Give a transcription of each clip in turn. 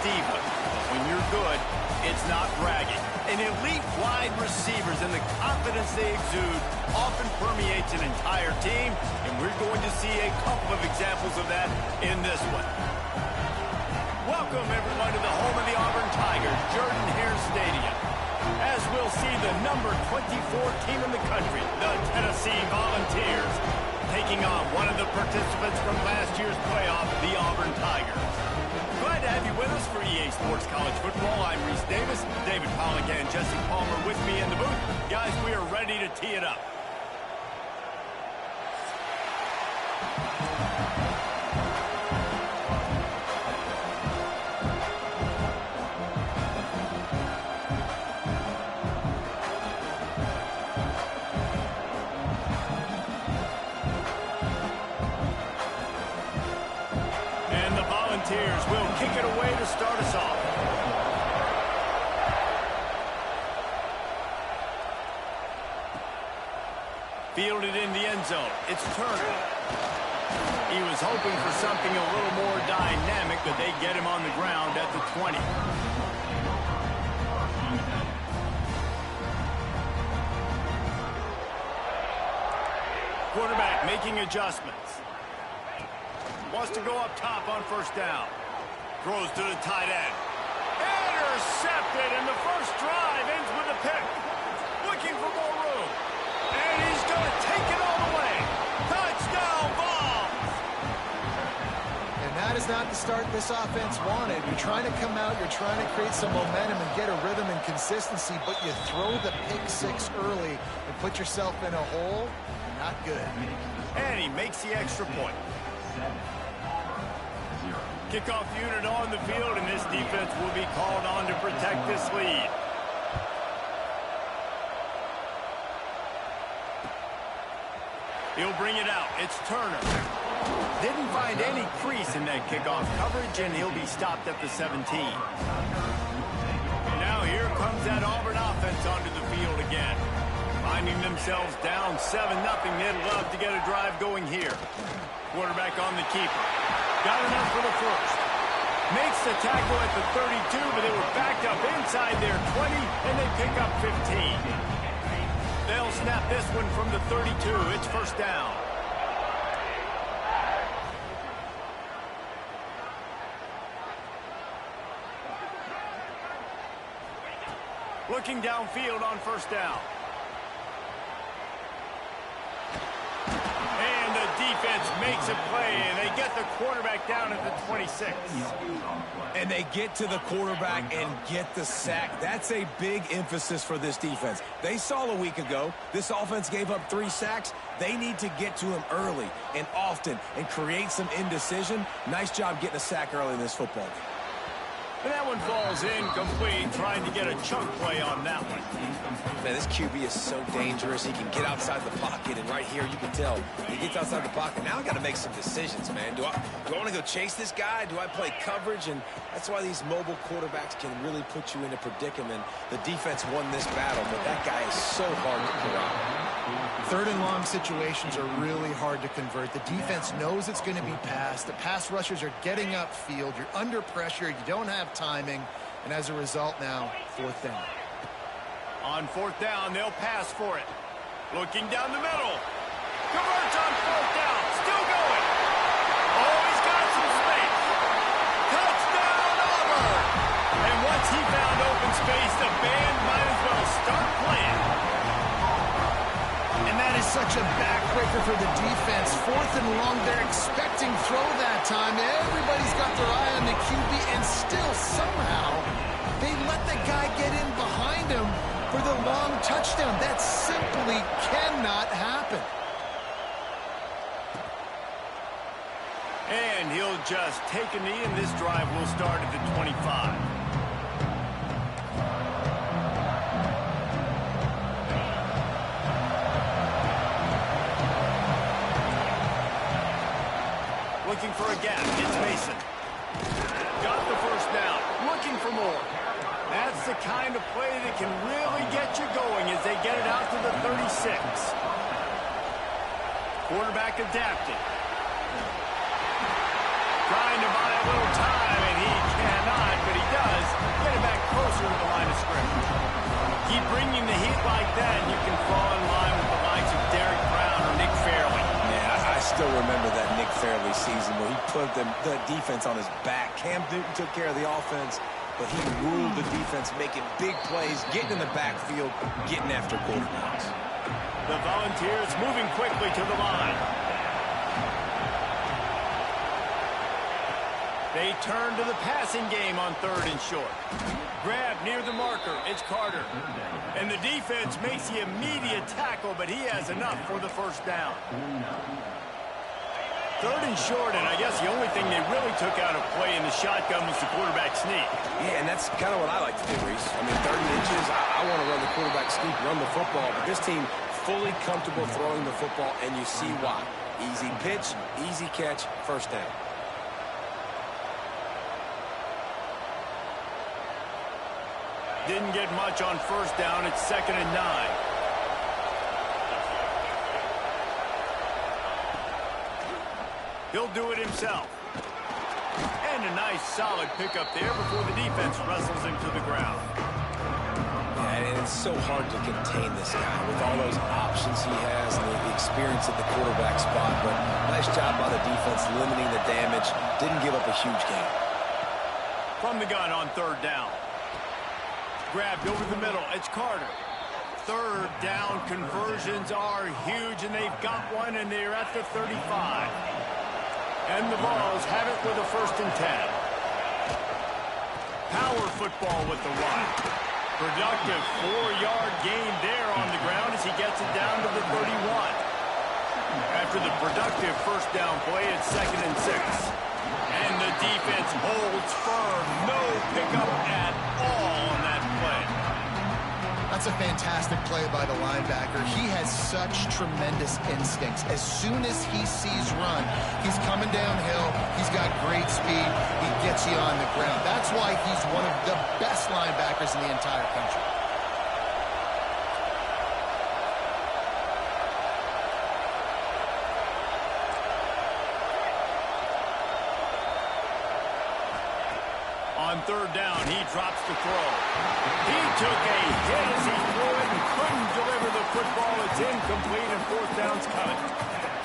diva. When you're good, it's not bragging. And elite wide receivers and the confidence they exude often permeates an entire team, and we're going to see a couple of examples of that in this one. Welcome, everyone, to the home of the Auburn Tigers, Jordan-Hare Stadium. As we'll see the number 24 team in the country, the Tennessee Volunteers, taking on one of the participants from last year's playoff, the Auburn Tigers. Glad to have you with us for EA Sports College Football. I'm Reese Davis, David Pollock and Jesse Palmer with me in the booth. Guys, we are ready to tee it up. Volunteers will kick it away to start us off. Fielded in the end zone. It's Turner. He was hoping for something a little more dynamic, but they get him on the ground at the 20. Quarterback making adjustments. Wants to go up top on first down. Throws to the tight end. Intercepted, and the first drive ends with a pick. Looking for more room. And he's going to take it all the way. Touchdown, Vols! And that is not the start this offense wanted. You're trying to come out, you're trying to create some momentum and get a rhythm and consistency, but you throw the pick six early and put yourself in a hole. Not good. And he makes the extra point. Kickoff unit on the field, and this defense will be called on to protect this lead. He'll bring it out. It's Turner. Didn't find any crease in that kickoff coverage, and he'll be stopped at the 17. Now here comes that Auburn offense onto the field again. Finding themselves down 7-0, they'd love to get a drive going here. Quarterback on the keeper. Got enough for the first. Makes the tackle at the 32, but they were backed up inside their 20, and they pick up 15. They'll snap this one from the 32. It's first down. Looking downfield on first down. Defense makes a play, and they get the quarterback down at the 26. And they get to the quarterback and get the sack. That's a big emphasis for this defense. They saw a week ago, this offense gave up 3 sacks. They need to get to him early and often and create some indecision. Nice job getting a sack early in this football game. And that one falls incomplete, trying to get a chunk play on that one. Man, this QB is so dangerous. He can get outside the pocket, and right here you can tell he gets outside the pocket. Now I got to make some decisions, man. Do I want to go chase this guy? Do I play coverage? And that's why these mobile quarterbacks can really put you in a predicament. The defense won this battle, but that guy is so hard to corral. Third and long situations are really hard to convert. The defense knows it's going to be passed. The pass rushers are getting upfield. You're under pressure. You don't have timing. And as a result now, fourth down. On fourth down, they'll pass for it. Looking down the middle. Converts on fourth down. Still going. Oh, he's got some space. Touchdown, Auburn. And once he found open space, the band might as well start playing. And that is such a backbreaker for the defense. Fourth and long, they're expecting throw that time. Everybody's got their eye on the QB, and still somehow they let the guy get in behind him for the long touchdown. That simply cannot happen. And he'll just take a knee, and this drive will start at the 25. Looking for a gap. It's Mason. Got the first down. Looking for more. That's the kind of play that can really get you going as they get it out to the 36. Quarterback adapted. Trying to buy a little time, and he cannot, but he closer to the line of scrimmage. Keep bringing the heat like that, and you can fall in line with the likes of Derek Brown or Nick Fairley. Yeah, I still remember that Nick Fairley season where he put the defense on his back. Cam Newton took care of the offense, but he ruled the defense, making big plays, getting in the backfield, getting after quarterbacks. The Volunteers moving quickly to the line. They turn to the passing game on 3rd and short. Grab near the marker. It's Carter. And the defense makes the immediate tackle, but he has enough for the first down. 3rd and short, and I guess the only thing they really took out of play in the shotgun was the quarterback sneak. Yeah, and that's kind of what I like to do, Reese. I mean, 30 inches, I want to run the quarterback sneak, run the football, but this team fully comfortable throwing the football, and you see why. Easy pitch, easy catch, first down. Didn't get much on first down. It's 2nd and 9. He'll do it himself. And a nice solid pickup there before the defense wrestles him to the ground. Yeah, and it's so hard to contain this guy with all those options he has and the experience at the quarterback spot. But nice job by the defense limiting the damage. Didn't give up a huge gain. From the gun on 3rd down. Grabbed over the middle. It's Carter. 3rd down conversions are huge, and they've got one, and they're at the 35. And the Vols have it with a 1st and 10. Power football with the run. Productive 4-yard gain there on the ground as he gets it down to the 31. After the productive first down play, it's 2nd and 6. And the defense holds firm. No pickup at all on that play. That's a fantastic play by the linebacker. He has such tremendous instincts. As soon as he sees run, he's coming downhill. He's got great speed. He gets you on the ground. That's why he's one of the best linebackers in the entire country. On 3rd down, he drops the throw. He took a hit as he threw it and couldn't deliver the football. It's incomplete, and 4th down's coming.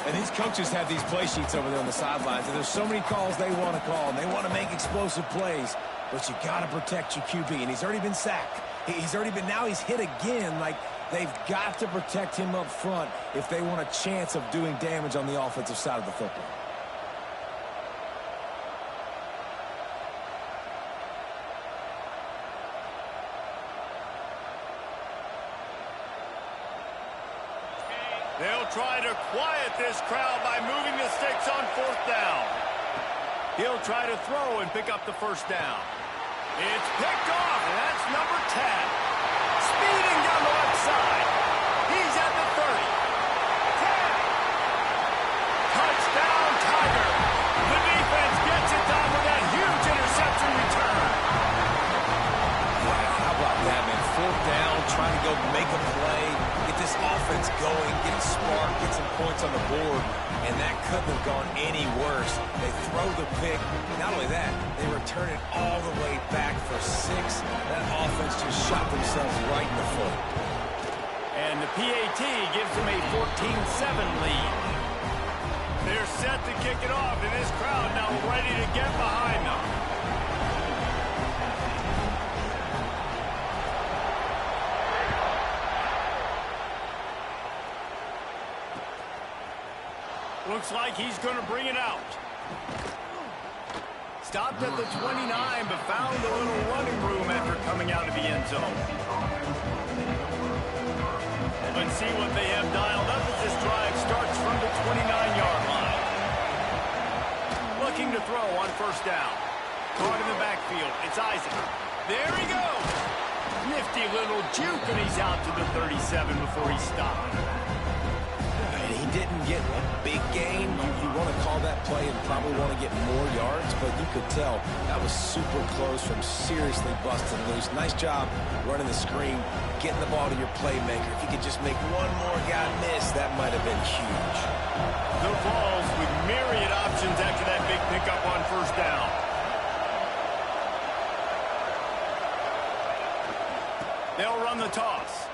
And these coaches have these play sheets over there on the sidelines, and there's so many calls they want to call, and they want to make explosive plays, but you got to protect your QB, and he's already been sacked. Now he's hit again. Like, they've got to protect him up front if they want a chance of doing damage on the offensive side of the football. They'll try to quiet this crowd by moving the sticks on 4th down. He'll try to throw and pick up the first down. It's picked off, and that's number 10. Speeding down the left side. He's at the 30. 10. Touchdown, Tiger. The defense gets it done with that huge interception return. Yeah, how about that, man? 4th down, trying to go make a play, get this offense going, get a spark, get some points on the board, and that couldn't have gone any worse. They throw the pick. Not only that, they return it all the way back for 6. That offense just shot themselves right in the foot. And the PAT gives them a 14-7 lead. They're set to kick it off, and this crowd now ready to get behind them. Looks like he's going to bring it out. Stopped at the 29, but found a little running room after coming out of the end zone. Let's see what they have dialed up as this drive starts from the 29-yard line. Looking to throw on 1st down. Caught in the backfield. It's Isaac. There he goes. Nifty little juke, and he's out to the 37 before he stopped. He didn't get a big gain. You want to call that play and probably want to get more yards, but you could tell that was super close from seriously busting loose. Nice job running the screen, getting the ball to your playmaker. If you could just make one more guy miss, that might have been huge. The Vols with myriad options after that big pickup on 1st down. They'll run the toss.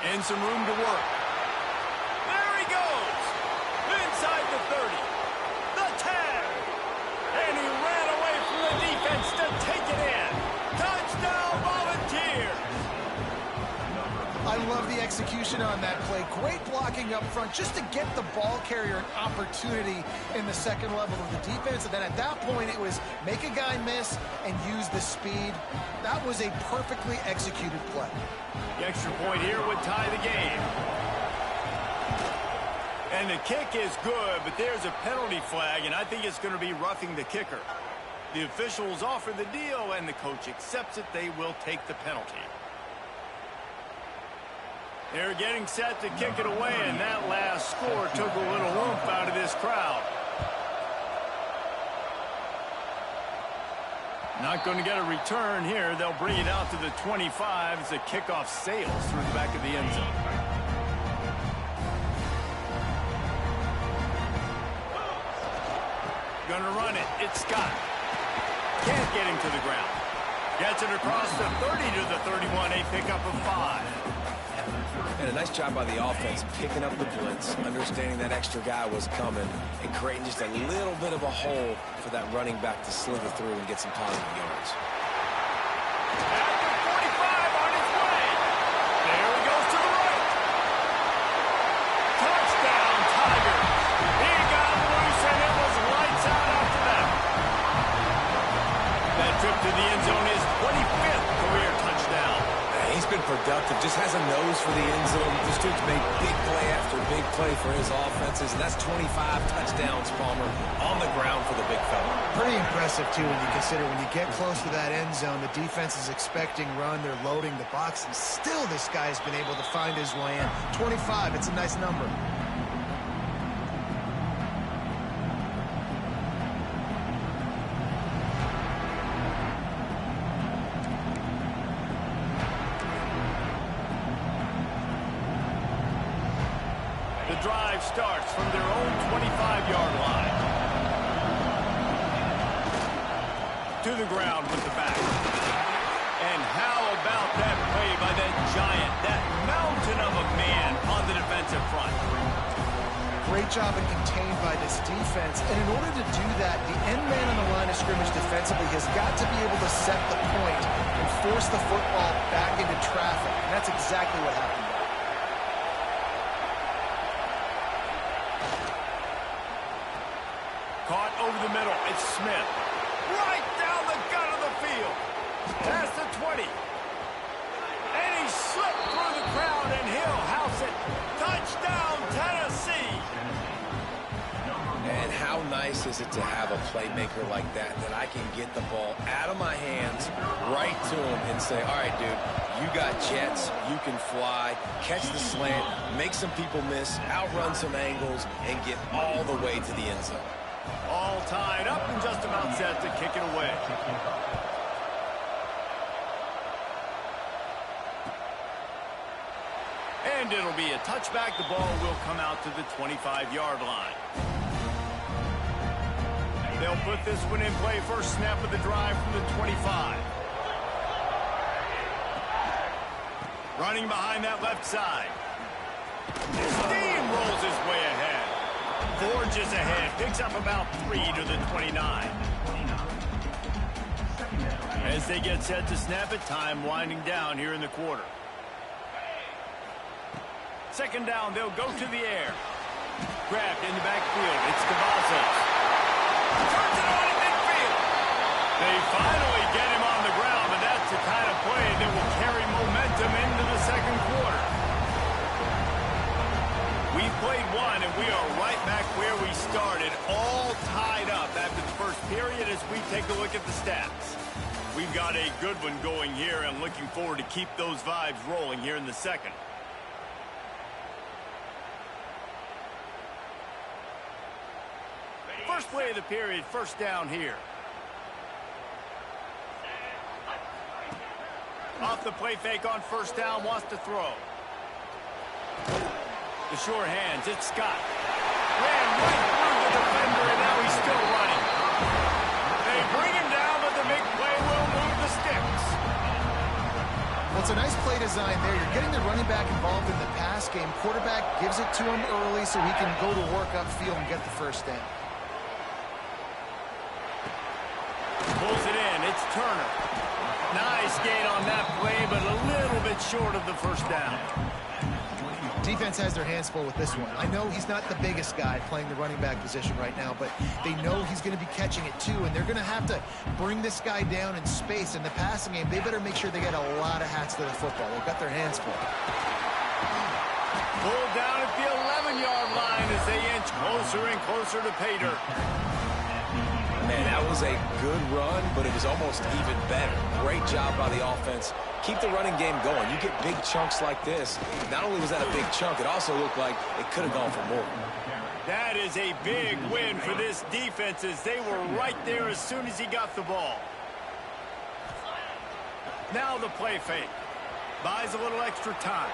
And some room to work. There he goes. Inside the 30. The tag. And he ran away from the defense to take it in. Touchdown, Volunteers. I love the execution on that play. Great blocking up front just to get the ball carrier an opportunity in the second level of the defense. And then at that point, it was make a guy miss and use the speed. That was a perfectly executed play. The extra point here would tie the game. And the kick is good, but there's a penalty flag, and I think it's going to be roughing the kicker. The officials offer the deal, and the coach accepts it. They will take the penalty. They're getting set to kick it away, and that last score took a little oomph out of this crowd. Not going to get a return here. They'll bring it out to the 25 as the kickoff sails through the back of the end zone. Going to run it. It's Scott. Can't get him to the ground. Gets it across the 30 to the 31. A pickup of 5. And a nice job by the offense picking up the blitz, understanding that extra guy was coming, and creating just a little bit of a hole for that running back to slither through and get some positive yards. At the 45 on his way. There he goes to the right. Touchdown, Tigers. He got loose, and it was lights out after that. That trip to the end zone is 25th career touchdown. He's been productive, just has a nose for the end zone. This dude's made big play after big play for his offenses, and that's 25 touchdowns, Palmer, on the ground for the big fella. Pretty impressive, too, when you consider when you get close to that end zone, the defense is expecting run, they're loading the box, and still this guy has been able to find his way in. 25, it's a nice number. The drive starts from their own 25-yard line. To the ground with the back. And how about that play by that giant, that mountain of a man on the defensive front? Great job and contained by this defense. And in order to do that, the end man on the line of scrimmage defensively has got to be able to set the point and force the football back into traffic. And that's exactly what happened there. Caught over the middle. It's Smith. Right down the gut of the field. Past the 20. And he slipped through the crowd, and he'll house it. Touchdown, Tennessee. And how nice is it to have a playmaker like that I can get the ball out of my hands right to him and say, all right, dude, you got jets, you can fly, catch the slant, make some people miss, outrun some angles, and get all the way to the end zone. All tied up and just about set to kick it away. And it'll be a touchback. The ball will come out to the 25-yard line. They'll put this one in play. First snap of the drive from the 25. Running behind that left side. Steamrolls his way ahead. Forges ahead. Picks up about 3 to the 29. As they get set to snap it, time winding down here in the quarter. Second down, they'll go to the air. Grabbed in the backfield. It's Cavazos. Turns it on in midfield. They finally get him on the ground, and that's the kind of play that will carry momentum into the second quarter. We played one, and we are right back where we started, all tied up after the first period as we take a look at the stats. We've got a good one going here, and looking forward to keep those vibes rolling here in the second. First play of the period, first down here. Off the play fake on first down, wants to throw. The sure hands, it's Scott. Ran right through the defender, and now he's still running. They bring him down, but the big play will move the sticks. Well, it's a nice play design there. You're getting the running back involved in the pass game. Quarterback gives it to him early so he can go to work upfield and get the first down. Pulls it in. It's Turner. Nice gain on that play, but a little bit short of the first down. Defense has their hands full with this one. I know he's not the biggest guy playing the running back position right now, but they know he's going to be catching it too, and they're going to have to bring this guy down in space. In the passing game, they better make sure they get a lot of hats to the football. They've got their hands full. Pulled down at the 11-yard line as they inch closer and closer to pay dirt. Man, that was a good run, but it was almost even better. Great job by the offense. Keep the running game going. You get big chunks like this. Not only was that a big chunk, it also looked like it could have gone for more. That is a big win for this defense as they were right there as soon as he got the ball. Now the play fake. Buys a little extra time.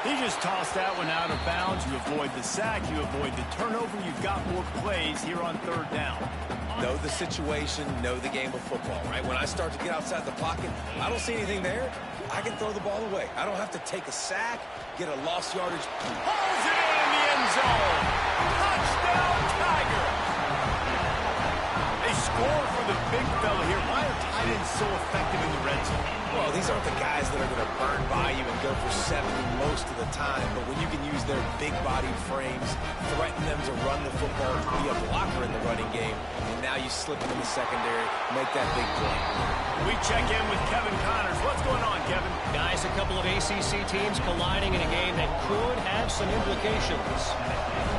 He just tossed that one out of bounds. You avoid the sack, you avoid the turnover. You've got more plays here on third down. Know the situation, know the game of football, right? When I start to get outside the pocket, I don't see anything there. I can throw the ball away. I don't have to take a sack, get a lost yardage. Hauls it in the end zone. Touchdown, Tiger. They score for the big fella here. Why are tight ends so effective in the red zone? Well, these aren't the guys that are going to burn by you and go for 70 most of the time, but when you can use their big-bodied frames, threaten them to run the football, be a blocker in the running game, and now you slip into the secondary, make that big play. We check in with Kevin Connors. What's going on, Kevin? Guys, a couple of ACC teams colliding in a game that could have some implications.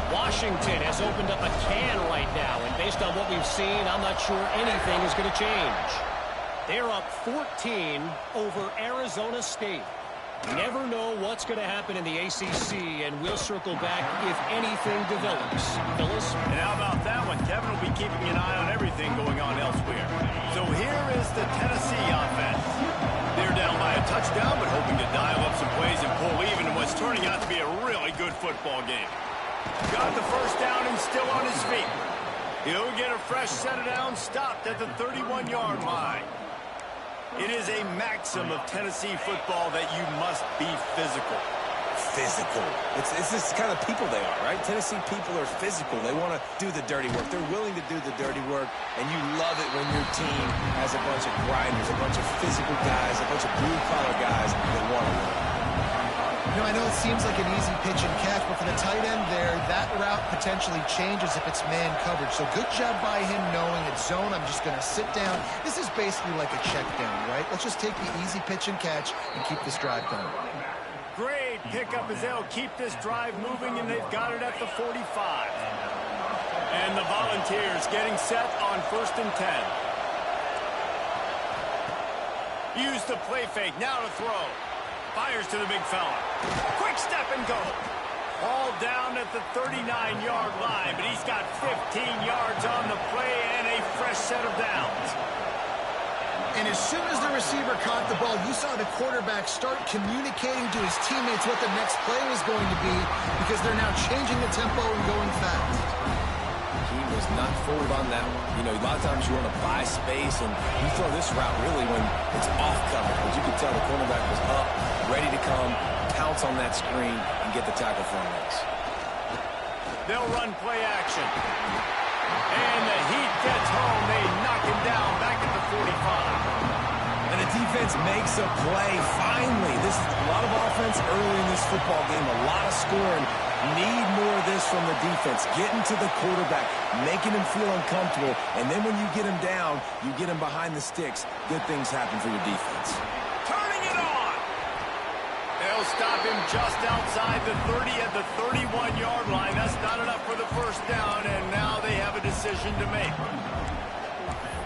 Washington has opened up a can right now, and based on what we've seen, I'm not sure anything is going to change. They're up 14 over Arizona State. Never know what's going to happen in the ACC, and we'll circle back if anything develops. Phyllis? And how about that one? Kevin will be keeping an eye on everything going on elsewhere. So here is the Tennessee offense. They're down by a touchdown, but hoping to dial up some plays and pull even in what's turning out to be a really good football game. Got the first down and still on his feet. He'll get a fresh set of downs, stopped at the 31-yard line. It is a maxim of Tennessee football that you must be physical. Physical. It's this kind of people they are, right? Tennessee people are physical. They want to do the dirty work. They're willing to do the dirty work, and you love it when your team has a bunch of grinders, a bunch of physical guys, a bunch of blue-collar guys that want to win. You know, I know it seems like an easy pitch and catch, but for the tight end there, that route potentially changes if it's man coverage. So good job by him knowing it's zone. I'm just going to sit down. This is basically like a check down, right? Let's just take the easy pitch and catch and keep this drive going. Great pickup as they'll keep this drive moving, and they've got it at the 45. And the Volunteers getting set on 1st and 10. Use the play fake. Now to throw. Fires to the big fella. Quick step and go. All down at the 39-yard line, but he's got 15 yards on the play and a fresh set of downs. And as soon as the receiver caught the ball, you saw the quarterback start communicating to his teammates what the next play was going to be because they're now changing the tempo and going fast. He was not fooled on that one. You know, a lot of times you want to buy space, and you throw this route really when it's off coverage. But you can tell the cornerback was up, ready to come, pounce on that screen, and get the tackle for a miss. They'll run play action. And the heat gets home. They knock him down back at the 45. And the defense makes a play. Finally, this is a lot of offense early in this football game, a lot of scoring. Need more of this from the defense. Getting to the quarterback, making him feel uncomfortable, and then when you get him down, you get him behind the sticks. Good things happen for your defense. Turning it on. They'll stop him just outside the 30 at the 31-yard line. That's not enough for the first down, and now they have a decision to make.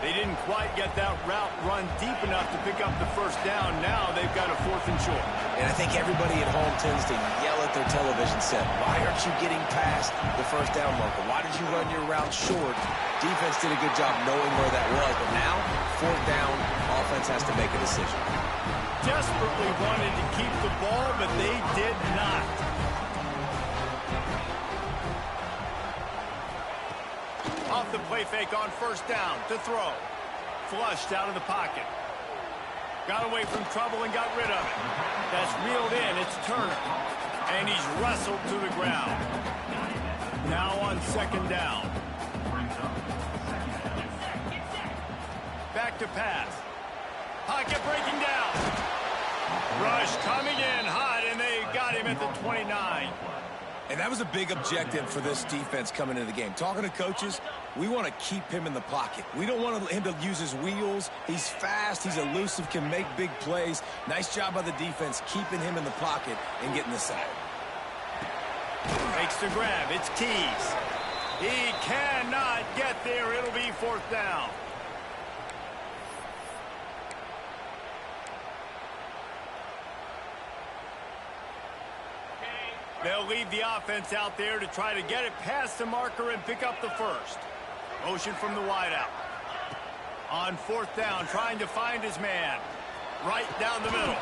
They didn't quite get that route run deep enough to pick up the first down. Now they've got a 4th and short. And I think everybody at home tends to yell at their television set. Why aren't you getting past the first down marker? Why did you run your route short? Defense did a good job knowing where that was. But now, 4th down, offense has to make a decision. Desperately wanted to keep the ball, but they did not. Off the play fake on 1st down to throw. Flushed out of the pocket. Got away from trouble and got rid of it. That's reeled in. It's Turner. And he's wrestled to the ground. Now on second down. Back to pass. Pocket breaking down. Rush coming in hot, and they got him at the 29. And that was a big objective for this defense coming into the game. Talking to coaches, we want to keep him in the pocket. We don't want him to use his wheels. He's fast. He's elusive, can make big plays. Nice job by the defense keeping him in the pocket and getting the sack. Makes the grab. It's Keys. He cannot get there. It'll be fourth down. They'll leave the offense out there to try to get it past the marker and pick up the first. Motion from the wideout. On fourth down, trying to find his man. Right down the middle.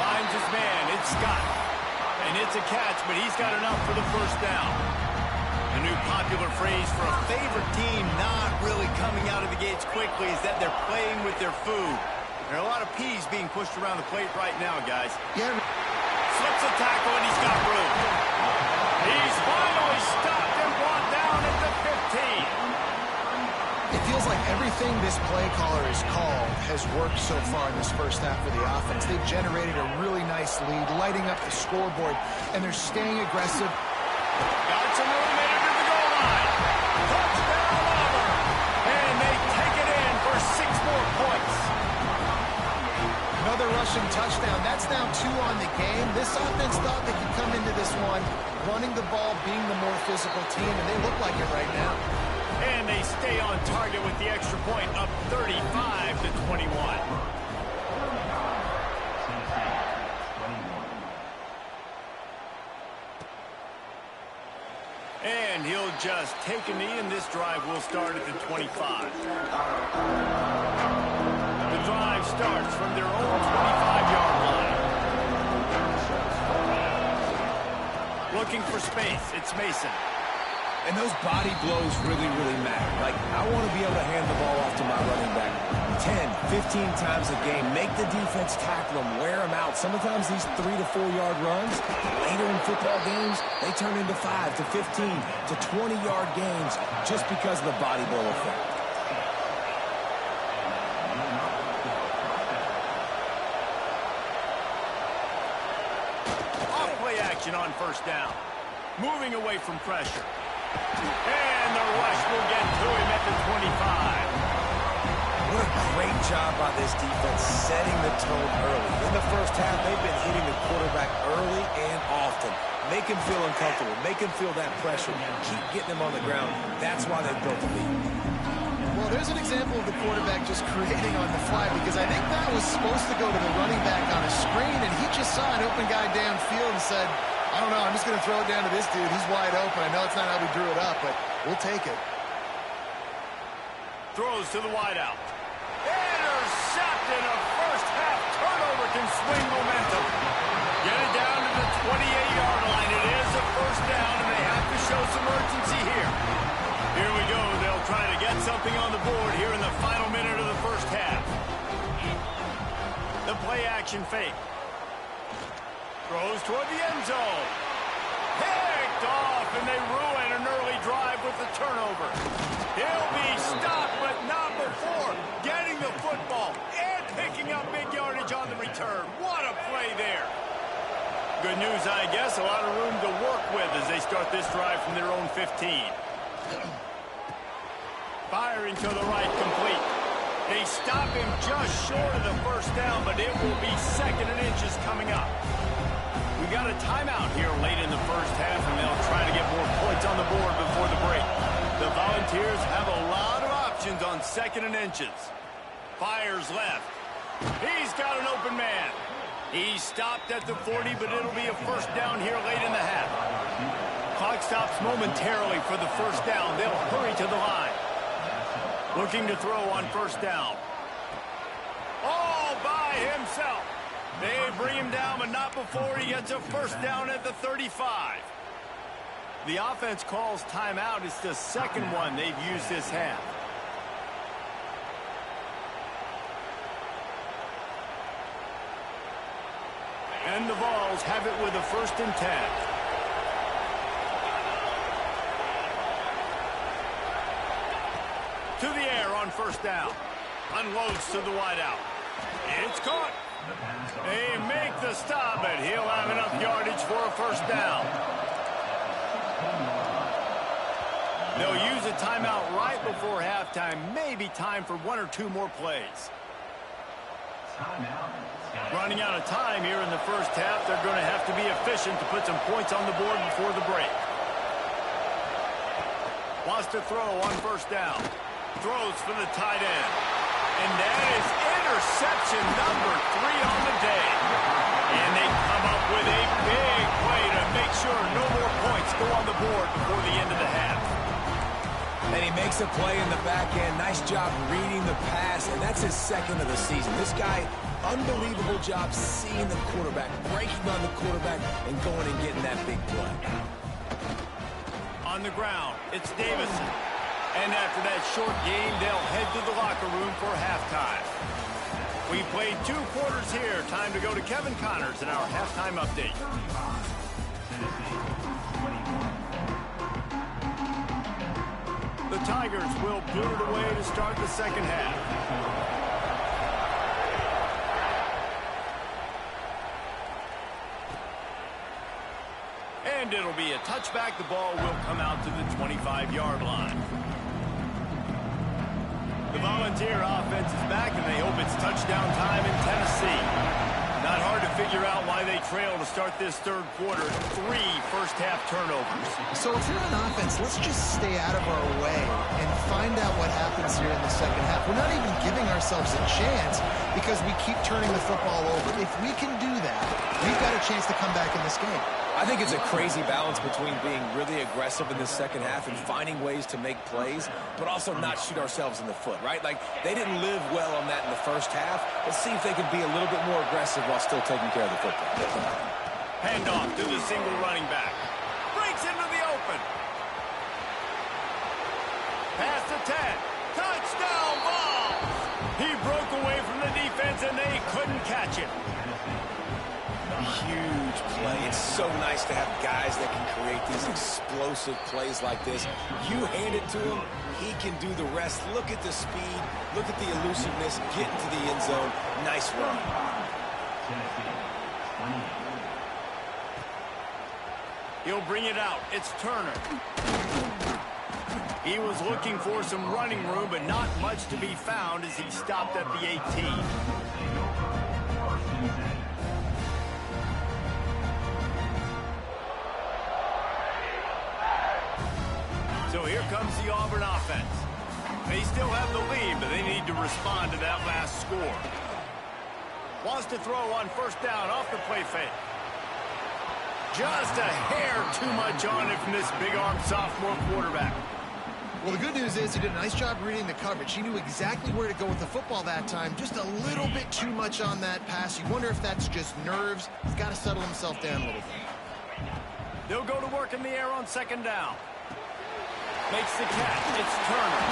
Finds his man. It's Scott. And it's a catch, but he's got enough for the first down. A new popular phrase for a favorite team not really coming out of the gates quickly is that they're playing with their food. There are a lot of peas being pushed around the plate right now, guys. Yeah. Slips a tackle, and he's got room. He's finally stopped and brought down at the 15. It feels like everything this play caller has called has worked so far in this first half for the offense. They've generated a really nice lead, lighting up the scoreboard, and they're staying aggressive. Got some room in it to the goal line. Touchdown, Auburn. And they take it in for 6 more points. Another rushing touchdown. That's now 2 on the game. This offense thought they could come into this one running the ball, being the more physical team, and they look like it right now. And they stay on target with the extra point, up 35-21. And he'll just take a knee, and this drive will start at the 25. The drive starts from their own 25-yard line. Looking for space. It's Mason. And those body blows really, really matter. Like, I want to be able to hand the ball off to my running back 10, 15 times a game. Make the defense tackle them, wear them out. Sometimes these 3 to 4 yard runs, later in football games, they turn into 5 to 15 to 20-yard gains just because of the body blow effect. Off-play action on first down. Moving away from pressure. And the rush will get to him at the 25. What a great job by this defense setting the tone early. In the first half, they've been hitting the quarterback early and often. Make him feel uncomfortable. Make him feel that pressure. Keep getting him on the ground. That's why they built the lead. Well, there's an example of the quarterback just creating on the fly, because I think that was supposed to go to the running back on a screen, and he just saw an open guy downfield and said, I don't know, I'm just going to throw it down to this dude. He's wide open. I know it's not how we drew it up, but we'll take it. Throws to the wideout. Intercepted. A first-half turnover can swing momentum. Get it down to the 28-yard line. It is a first down, and they have to show some urgency here. Here we go. They'll try to get something on the board here in the final minute of the first half. The play-action fake. Throws toward the end zone. Picked off, and they ruin an early drive with the turnover. He'll be stopped, but not before getting the football and picking up big yardage on the return. What a play there. Good news, I guess. A lot of room to work with as they start this drive from their own 15. Firing to the right, complete. They stop him just short of the first down, but it will be 2nd and inches coming up. We got a timeout here late in the first half, and they'll try to get more points on the board before the break. The Volunteers have a lot of options on 2nd and inches. Fires left. He's got an open man. He's stopped at the 40, but it'll be a first down here late in the half. Clock stops momentarily for the first down. They'll hurry to the line. Looking to throw on first down. All by himself. They bring him down, but not before he gets a first down at the 35. The offense calls timeout. It's the second one they've used this half. And the Vols have it with a 1st and 10. To the air on 1st down. Unloads to the wideout. It's caught. They make the stop, but he'll have enough yardage for a 1st down. They'll use a timeout right before halftime. Maybe time for 1 or 2 more plays. Running out of time here in the 1st half. They're going to have to be efficient to put some points on the board before the break. Wants to throw on 1st down. Throws for the tight end. And that is interception number 3 on the day. And they come up with a big play to make sure no more points go on the board before the end of the half. And he makes a play in the back end. Nice job reading the pass, and that's his 2nd of the season. This guy, unbelievable job seeing the quarterback, breaking on the quarterback, and going and getting that big play. On the ground, it's Davison. And after that short game, they'll head to the locker room for halftime. We played 2 quarters here. Time to go to Kevin Connors in our halftime update. The Tigers will boot it away to start the 2nd half. And it'll be a touchback. The ball will come out to the 25-yard line. The Volunteer offense is back, and they hope it's touchdown time in Tennessee. Not hard to figure out why they trail to start this 3rd quarter. 3 first-half turnovers. So if you're on offense, let's just stay out of our way and find out what happens here in the 2nd half. We're not even giving ourselves a chance because we keep turning the football over. If we can do that, we've got a chance to come back in this game. I think it's a crazy balance between being really aggressive in the 2nd half and finding ways to make plays, but also not shoot ourselves in the foot, right? Like, they didn't live well on that in the 1st half. Let's see if they can be a little bit more aggressive while still taking care of the football. Handoff to the single running back. Breaks into the open. Pass to 10. Touchdown Vols! He broke away from the defense, and they couldn't catch it. Huge play. It's so nice to have guys that can create these explosive plays like this. You hand it to him, he can do the rest. Look at the speed. Look at the elusiveness. Get into the end zone. Nice run. He'll bring it out. It's Turner. He was looking for some running room, but not much to be found as he stopped at the 18. So here comes the Auburn offense. They still have the lead, but they need to respond to that last score. Wants to throw on 1st down off the play fake. Just a hair too much on it from this big-arm sophomore quarterback. Well, the good news is he did a nice job reading the coverage. He knew exactly where to go with the football that time. Just a little bit too much on that pass. You wonder if that's just nerves. He's got to settle himself down a little bit. They'll go to work in the air on 2nd down. Makes the catch. It's Turner.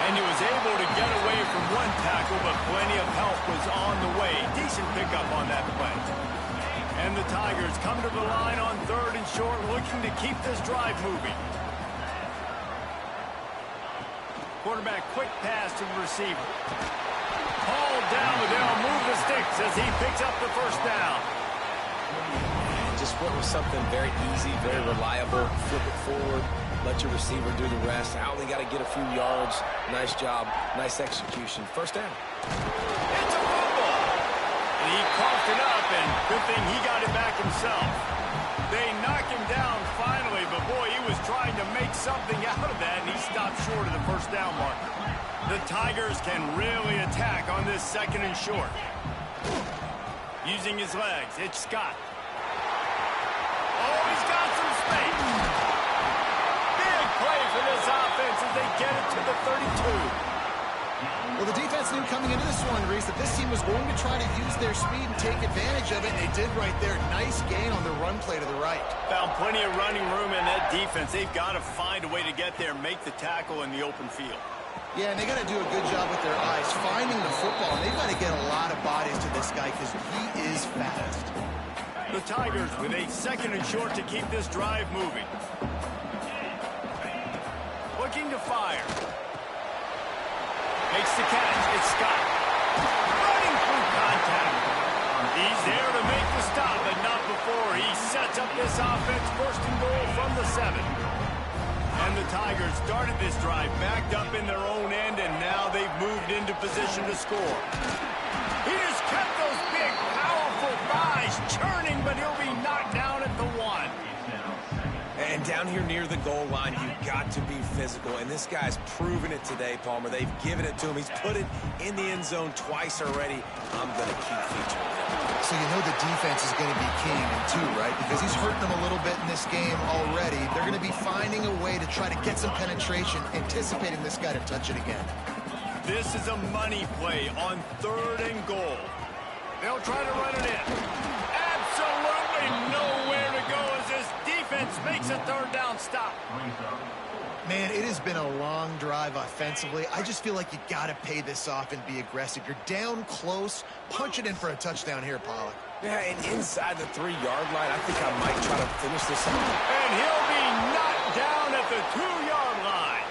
And he was able to get away from 1 tackle, but plenty of help was on the way. Decent pickup on that play. And the Tigers come to the line on 3rd and short, looking to keep this drive moving. Quarterback quick pass to the receiver. Hauled down, but they'll move the sticks as he picks up the 1st down. Just went with something very easy, very reliable. Flip it forward. Let your receiver do the rest. I only got to get a few yards. Nice job. Nice execution. 1st down. It's a fumble. And he coughed it up, and good thing he got it back himself. They knock him down finally, but boy, he was trying to make something out of that, and he stopped short of the 1st down mark. The Tigers can really attack on this 2nd and short. Using his legs, it's Scott. Oh, he's got some space. Play for this offense as they get it to the 32. Well, the defense knew coming into this one, Reese, that this team was going to try to use their speed and take advantage of it, and they did right there. Nice gain on the run play to the right. Found plenty of running room in that defense. They've got to find a way to get there, make the tackle in the open field. Yeah, and they got to do a good job with their eyes, finding the football. And they've got to get a lot of bodies to this guy because he is fast. The Tigers with a 2nd and short to keep this drive moving. Looking to fire. Makes the catch. It's Scott. Running through contact. He's there to make the stop, but not before he sets up this offense. 1st and goal from the 7. And the Tigers started this drive backed up in their own end, and now they've moved into position to score. He just kept those big, powerful thighs churning, but he'll be knocked down at the 1. And down here near the goal line, you've got to be physical. And this guy's proven it today, Palmer. They've given it to him. He's put it in the end zone twice already. I'm going to keep featuring him. So you know the defense is going to be keying him too, right? Because he's hurt them a little bit in this game already. They're going to be finding a way to try to get some penetration, anticipating this guy to touch it again. This is a money play on 3rd and goal. They'll try to run it in. Absolutely nowhere to go as this defense makes a 3rd down stop. Man, it has been a long drive offensively. I just feel like you got to pay this off and be aggressive. You're down close. Punch it in for a touchdown here, Pollock. Yeah, and inside the 3-yard line, I think I might try to finish this up. And he'll be knocked down at the 2-yard line.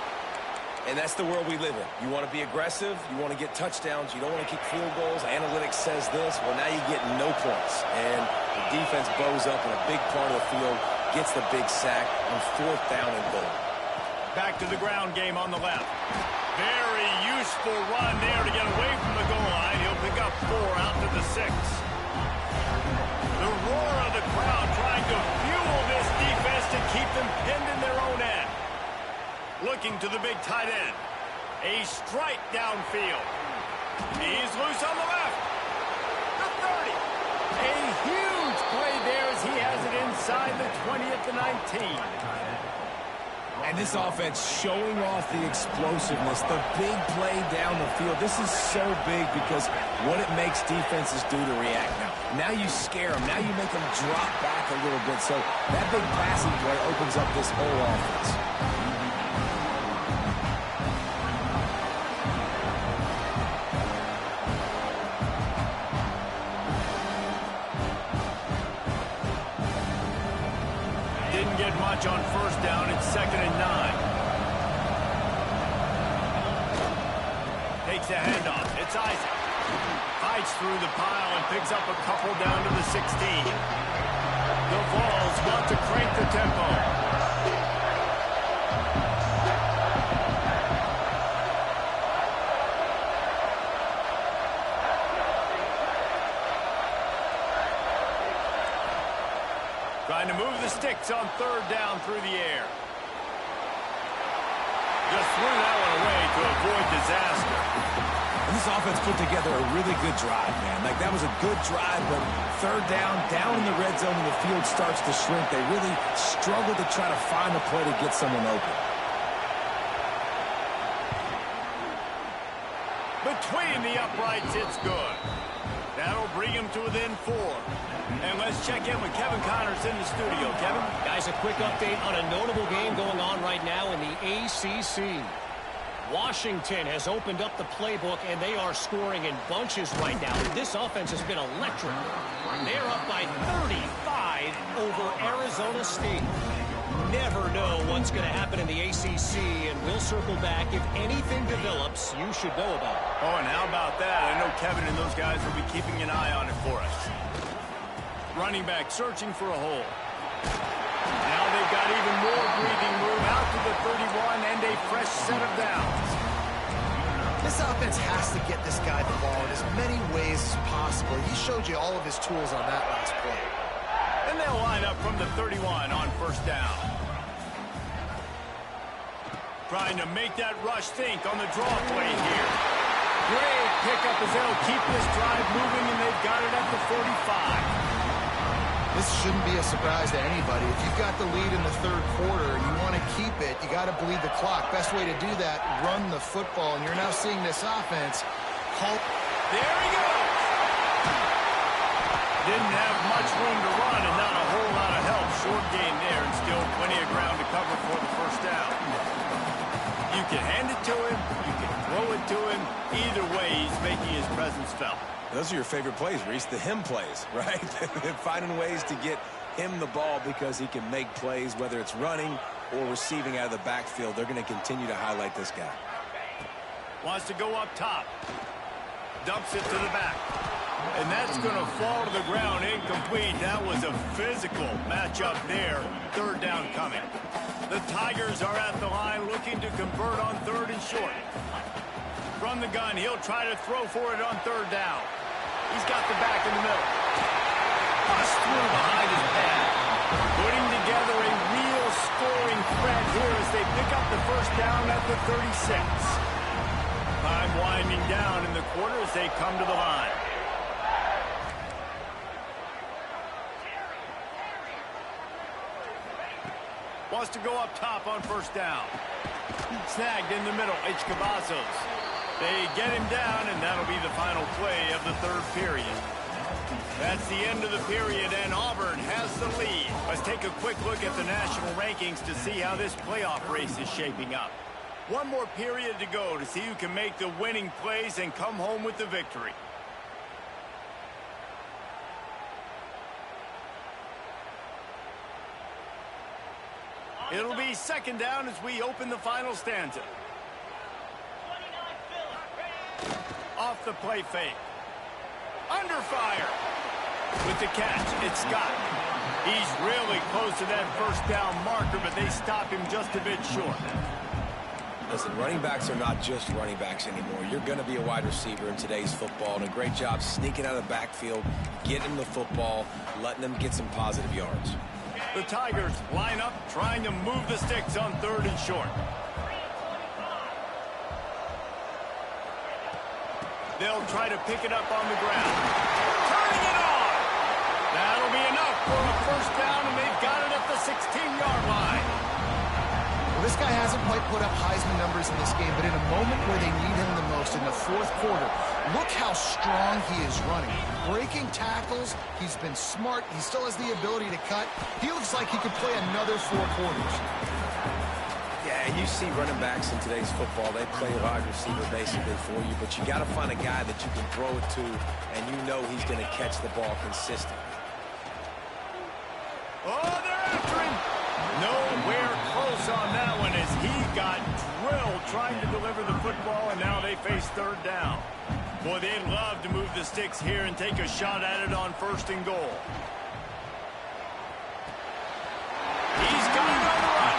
And that's the world we live in. You want to be aggressive. You want to get touchdowns. You don't want to kick field goals. Analytics says this. Well, now you get no points. And the defense bows up in a big part of the field, gets the big sack on 4th down and goal. Back to the ground game on the left. Very useful run there to get away from the goal line. He'll pick up 4 out to the 6. The roar of the crowd trying to fuel this defense to keep them pinned in their own end. Looking to the big tight end. A strike downfield. He's loose on the left. The 30. A huge play there as he has it inside the 20 at the 19. And this offense showing off the explosiveness, the big play down the field. This is so big because what it makes defenses do to react. Now you scare them. Now you make them drop back a little bit. So that big passing play opens up this whole offense. Didn't get much on 1st down. It's 2nd and 9. Takes a handoff. It's Isaac. Fights through the pile and picks up a couple down to the 16. The Vols want to crank the tempo. Trying to move the sticks on 3rd down through the air. Just threw that one away to avoid disaster. And this offense put together a really good drive, man. Like, that was a good drive, but 3rd down in the red zone, and the field starts to shrink. They really struggle to try to find a play to get someone open. Between the uprights, it's good. That'll bring him to within 4. And let's check in with Kevin Connors in the studio. Kevin? Guys, a quick update on a notable game going on right now in the ACC. Washington has opened up the playbook, and they are scoring in bunches right now. This offense has been electric. They're up by 35 over Arizona State. Never know what's going to happen in the ACC, and we'll circle back. If anything develops, you should know about it. Oh, and how about that? I know Kevin and those guys will be keeping an eye on it for us. Running back searching for a hole. Now they've got even more breathing room out to the 31 and a fresh set of downs. This offense has to get this guy the ball in as many ways as possible. He showed you all of his tools on that last play. And they'll line up from the 31 on 1st down. Trying to make that rush think on the draw play here. Great pickup as they'll keep this drive moving, and they've got it at the 45. This shouldn't be a surprise to anybody. If you've got the lead in the 3rd quarter and you want to keep it, you got to bleed the clock. Best way to do that, run the football. And you're now seeing this offense. There he goes. Didn't have much room to run and not a whole lot of help. Short gain there and still plenty of ground to cover for the 1st down. You can hand it to him. You can throw it to him. Either way, he's making his presence felt. Those are your favorite plays, Reese, the him plays, right? Finding ways to get him the ball because he can make plays, whether it's running or receiving out of the backfield. They're going to continue to highlight this guy. Wants to go up top. Dumps it to the back. And that's going to fall to the ground incomplete. That was a physical matchup there. Third down coming. The Tigers are at the line looking to convert on third and short. From the gun, he'll try to throw for it on third down. He's got the back in the middle. Bust through behind his pad. Putting together a real scoring threat here as they pick up the first down at the 36. Time winding down in the quarter as they come to the line. Wants to go up top on first down. Snagged in the middle, H. Cavazos. They get him down, and that'll be the final play of the third period. That's the end of the period, and Auburn has the lead. Let's take a quick look at the national rankings to see how this playoff race is shaping up. One more period to go to see who can make the winning plays and come home with the victory. It'll be second down as we open the final stanza. Off the play fake. Under fire. With the catch, it's Scott. He's really close to that first down marker, but they stop him just a bit short. Listen, running backs are not just running backs anymore. You're going to be a wide receiver in today's football, and a great job sneaking out of the backfield, getting the football, letting them get some positive yards. The Tigers line up, trying to move the sticks on third and short. They'll try to pick it up on the ground. Turning it on! That'll be enough for a first down, and they've got it at the 16-yard line. Well, this guy hasn't quite put up Heisman numbers in this game, but in a moment where they need him the most, in the fourth quarter, look how strong he is running. Breaking tackles, he's been smart, he still has the ability to cut. He looks like he could play another 4 quarters. Yeah, you see running backs in today's football, they play wide receiver basically for you, but you got to find a guy that you can throw it to, and you know he's going to catch the ball consistently. Oh, they're after him! Nowhere close on that one as he got drilled trying to deliver the football, and now they face third down. Boy, they'd love to move the sticks here and take a shot at it on first and goal. He's got it on the run.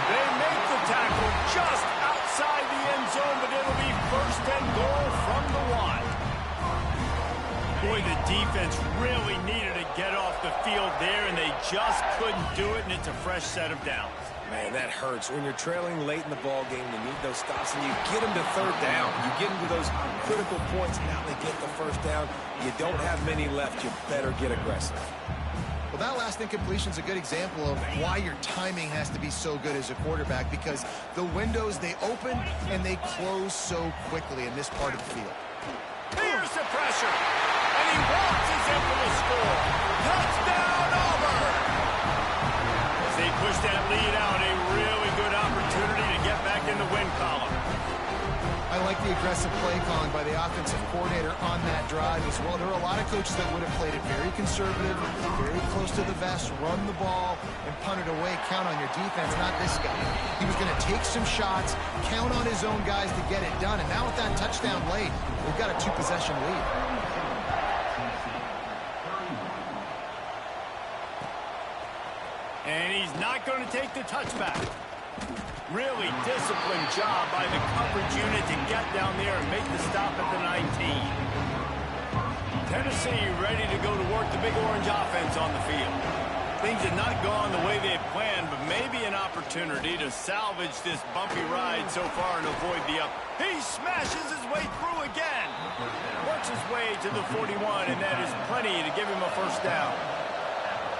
They make the tackle just outside the end zone, but it'll be first and goal from the 1. Boy, the defense really needed to get off the field there, and they just couldn't do it, and it's a fresh set of downs. Man, that hurts. When you're trailing late in the ball game, you need those stops, and you get them to third down. You get them to those critical points, now they get the first down. You don't have many left. You better get aggressive. Well, that last incompletion is a good example of why your timing has to be so good as a quarterback, because the windows, they open and they close so quickly in this part of the field. Here's the pressure, and he walks us in for the score. Touchdown, Auburn! As they push that lead out, a really good opportunity to get back in the win column. I like the aggressive play calling by the offensive coordinator on that drive as well. There are a lot of coaches that would have played it very conservative, very close to the vest, run the ball, and punt it away. Count on your defense, not this guy. He was going to take some shots, count on his own guys to get it done. And now with that touchdown late, we've got a 2-possession lead. And he's not going to take the touchback. Really disciplined job by the coverage unit to get down there and make the stop at the 19. Tennessee ready to go to work the Big Orange offense on the field. Things have not gone the way they had planned, but maybe an opportunity to salvage this bumpy ride so far and avoid the up. He smashes his way through again. Works his way to the 41, and that is plenty to give him a first down.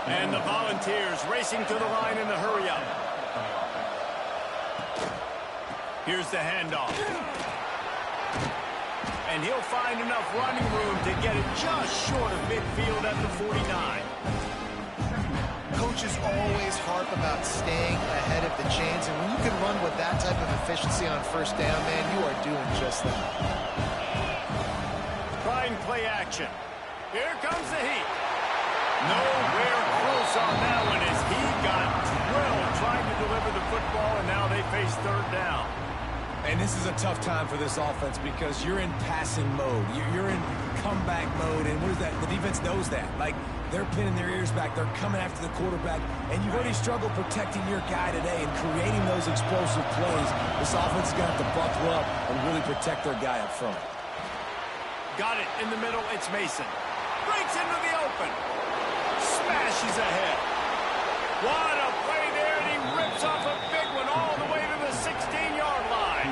And the Volunteers racing to the line in the hurry-up. Here's the handoff. And he'll find enough running room to get it just short of midfield at the 49. Coaches always harp about staying ahead of the chains, and when you can run with that type of efficiency on first down, man, you are doing just that. Try and play action. Here comes the heat. Nowhere close on that one as he got drilled trying to deliver the football, and now they face third down. And this is a tough time for this offense because you're in passing mode. You're in comeback mode, and what is that? The defense knows that. Like, they're pinning their ears back. They're coming after the quarterback, and you've already struggled protecting your guy today and creating those explosive plays. This offense is going to have to buckle up and really protect their guy up front. Got it in the middle. It's Mason. Breaks into the open. Smashes ahead. What a play there, and he rips off a big one all the way to the 16-yard line.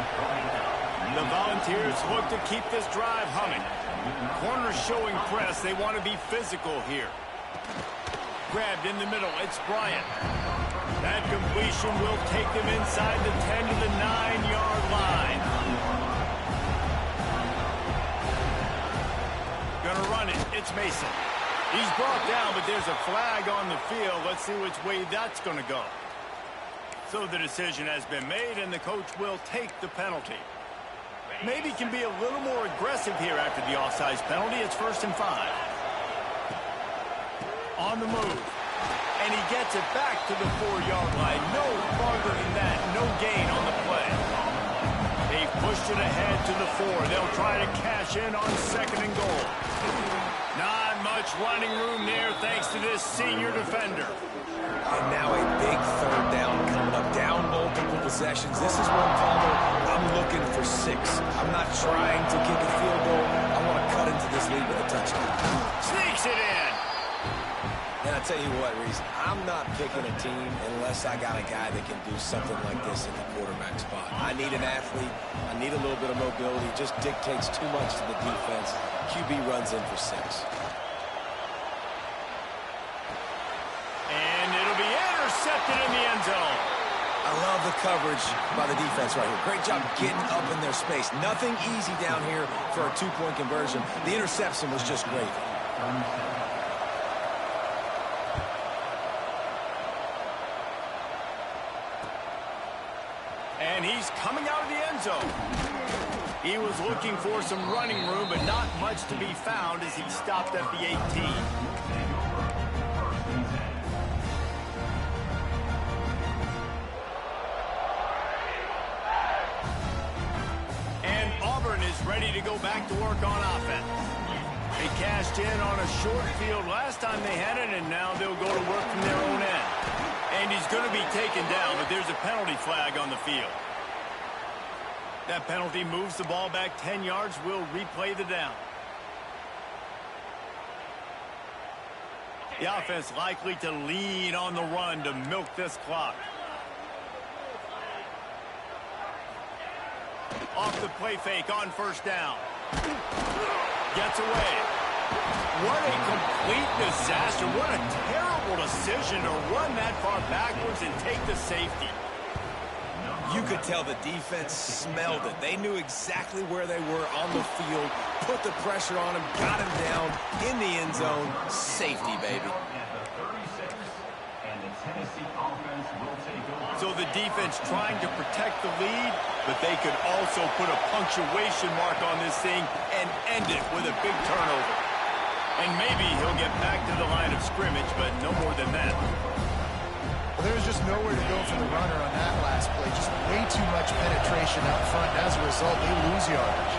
The Volunteers look to keep this drive humming. Corners showing press. They want to be physical here. Grabbed in the middle. It's Bryant. That completion will take them inside the 10 to the 9-yard line. Gonna run it. It's Mason. He's brought down, but there's a flag on the field. Let's see which way that's going to go. So the decision has been made, and the coach will take the penalty. Maybe can be a little more aggressive here after the offsides penalty. It's 1st and 5. On the move. And he gets it back to the 4-yard line. No farther than that. No gain on the play. They've pushed it ahead to the 4. They'll try to cash in on 2nd and goal. Not much running room there thanks to this senior defender. And now a big third down coming up. Down multiple possessions. This is one, Palmer, I'm looking for 6. I'm not trying to kick a field goal. I want to cut into this lead with a touchdown. Sneaks it in. And I'll tell you what, Reese, I'm not picking a team unless I got a guy that can do something like this in the quarterback spot. I need an athlete. I need a little bit of mobility. It just dictates too much to the defense. QB runs in for 6. And it'll be intercepted in the end zone. I love the coverage by the defense right here. Great job getting up in their space. Nothing easy down here for a 2-point conversion. The interception was just great. And he's coming out of the end zone. He was looking for some running room, but not much to be found as he stopped at the 18. And Auburn is ready to go back to work on offense. They cashed in on a short field last time they had it, and now they'll go to work from their own end. And he's going to be taken down, but there's a penalty flag on the field. That penalty moves the ball back 10 yards. We'll replay the down. The offense likely to lean on the run to milk this clock. Off the play fake on 1st down. Gets away. What a complete disaster. What a terrible decision to run that far backwards and take the safety. You could tell the defense smelled it. They knew exactly where they were on the field, put the pressure on him, got him down in the end zone. Safety, baby. So the defense trying to protect the lead, but they could also put a punctuation mark on this thing and end it with a big turnover. And maybe he'll get back to the line of scrimmage, but no more than that. Well, there was just nowhere to go for the runner on that last play. Just way too much penetration out front. As a result, they lose yardage.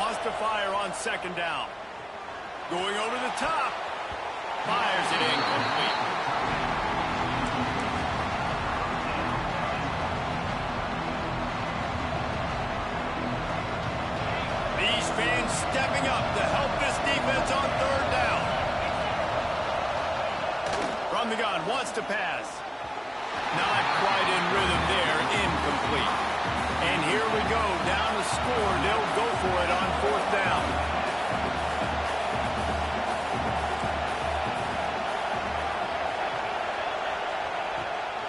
Wants to fire on 2nd down. Going over the top. Fires it incomplete. These fans stepping up to help this defense on 3rd down. From the gun, wants to pass. Not quite in rhythm there, incomplete. And here we go, down the score. They'll go for it on 4th down.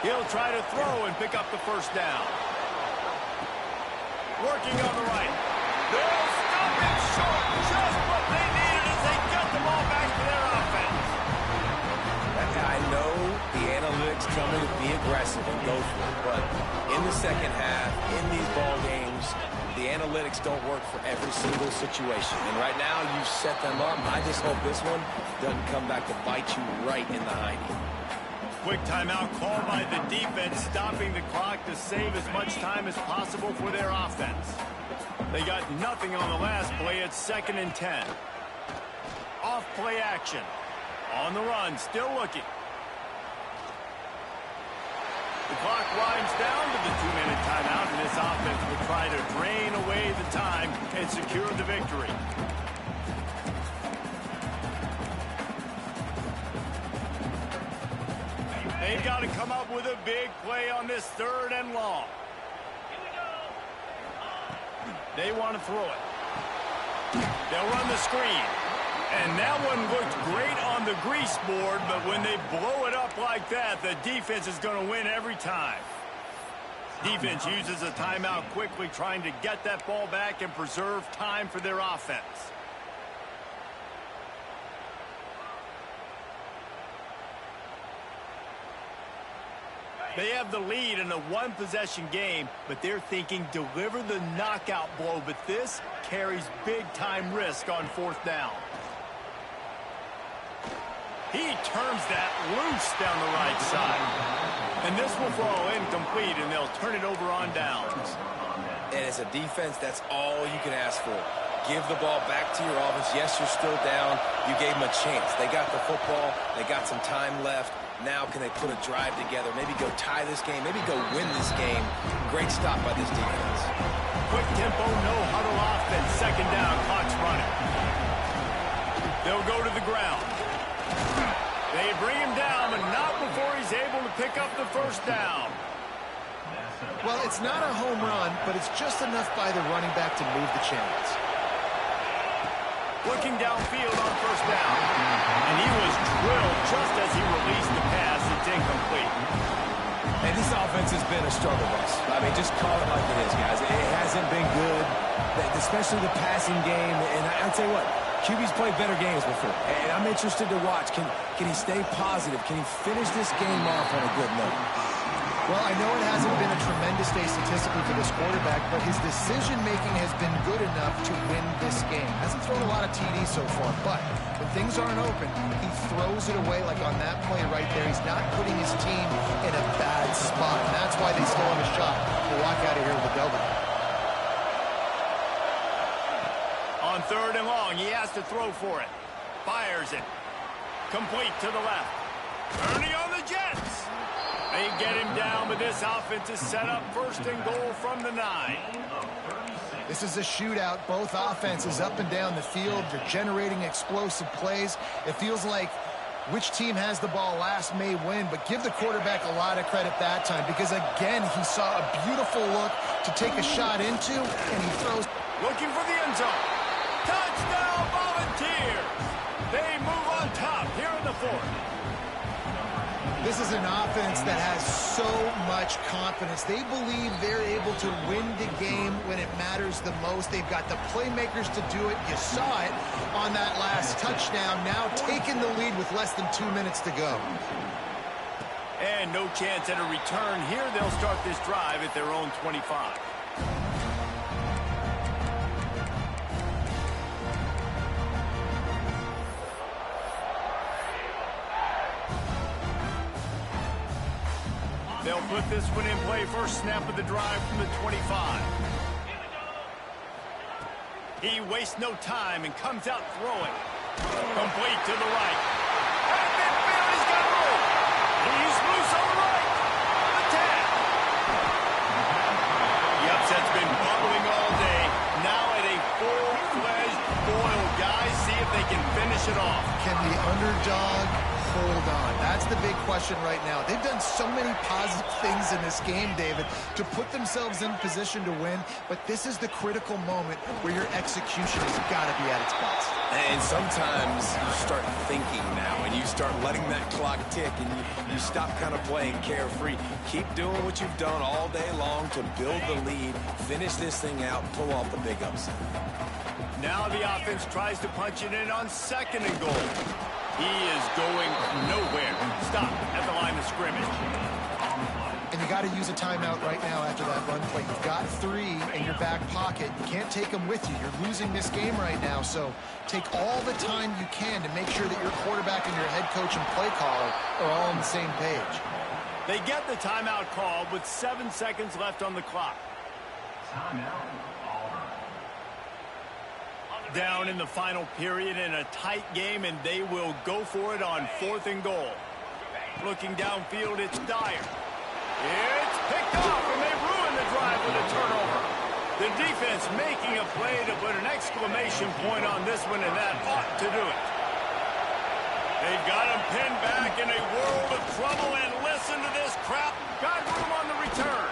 He'll try to throw and pick up the 1st down. Working on the right. They'll stop him short. Just what they needed as they get the ball back to their offense. I know the analytics tell me to be aggressive and go for it, but in the second half, in these ball games, the the analytics don't work for every single situation. And right now, you've set them up. I just hope this one doesn't come back to bite you right in the hiney. Quick timeout called by the defense, stopping the clock to save as much time as possible for their offense. They got nothing on the last play. It's 2nd and 10. Off play action. On the run, still looking. The clock winds down to the 2-minute timeout, and this offense will try to drain away the time and secure the victory. They've got to come up with a big play on this 3rd and long. They want to throw it. They'll run the screen. And that one looked great on the grease board, but when they blow it up like that, the defense is going to win every time. Defense uses a timeout quickly, trying to get that ball back and preserve time for their offense. They have the lead in a one-possession game, but they're thinking deliver the knockout blow, but this carries big-time risk on 4th down. He turns that loose down the right side. And this will fall incomplete, and they'll turn it over on downs. And as a defense, that's all you can ask for. Give the ball back to your offense. Yes, you're still down. You gave them a chance. They got the football. They got some time left. Now can they put a drive together? Maybe go tie this game. Maybe go win this game. Great stop by this defense. Quick tempo, no huddle offense. 2nd down, clock's running. They'll go to the ground. They bring him down, but not before he's able to pick up the 1st down. Well, it's not a home run, but it's just enough by the running back to move the chains. Looking downfield on 1st down. And he was drilled just as he released the pass. It's incomplete. And this offense has been a struggle bus. I mean, just call it like it is, guys. It hasn't been good, especially the passing game. And I'll tell you what, QB's played better games before. And I'm interested to watch. Can he stay positive? Can he finish this game off on a good note? Well, I know it hasn't been a tremendous day statistically for this quarterback, but his decision-making has been good enough to win this game. Hasn't thrown a lot of TDs so far, but when things aren't open, he throws it away like on that play right there. He's not putting his team in a bad spot, and that's why they still have a shot to walk out of here with a W. On 3rd and long, he has to throw for it. Fires it. Complete to the left. Ernie on the Jets. They get him down, but this offense is set up 1st and goal from the 9. This is a shootout. Both offenses up and down the field. They're generating explosive plays. It feels like which team has the ball last may win, but give the quarterback a lot of credit that time because, again, he saw a beautiful look to take a shot into, and he throws. Looking for the end zone. Touchdown, Volunteers! They move on top here in the 4th. This is an offense that has so much confidence. They believe they're able to win the game when it matters the most. They've got the playmakers to do it. You saw it on that last touchdown. Now taking the lead with less than 2 minutes to go. And no chance at a return here. They'll start this drive at their own 25. They'll put this one in play. First snap of the drive from the 25. He wastes no time and comes out throwing. Complete to the right. And midfield, he's got room. He's loose on the right. The tag. The upset's been bubbling all day. Now at a full-fledged boil. Guys, see if they can finish it off. Can the underdog hold on? That's the big question right now. They've done so many positive things in this game, David, to put themselves in position to win, but this is the critical moment where your execution has got to be at its best. And sometimes you start thinking now, and you start letting that clock tick, and you stop kind of playing carefree. Keep doing what you've done all day long to build the lead, finish this thing out, pull off the big upset. Now the offense tries to punch it in on 2nd and goal. He is going nowhere. Stop at the line of scrimmage. And you got to use a timeout right now after that run play. You've got 3 in your back pocket. You can't take them with you. You're losing this game right now. So take all the time you can to make sure that your quarterback and your head coach and play caller are all on the same page. They get the timeout called with 7 seconds left on the clock. Down in the final period in a tight game, and they will go for it on 4th and goal. Looking downfield, it's Dyer. It's picked off, and they ruin the drive with a turnover. The defense making a play to put an exclamation point on this one, and that ought to do it. They've got him pinned back in a world of trouble, and listen to this crap. Got room on the return.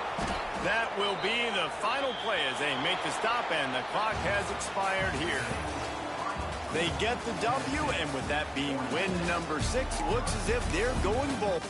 That will be the final play as they make the stop, and the clock has expired here. They get the W, and with that being win number 6, looks as if they're going bold.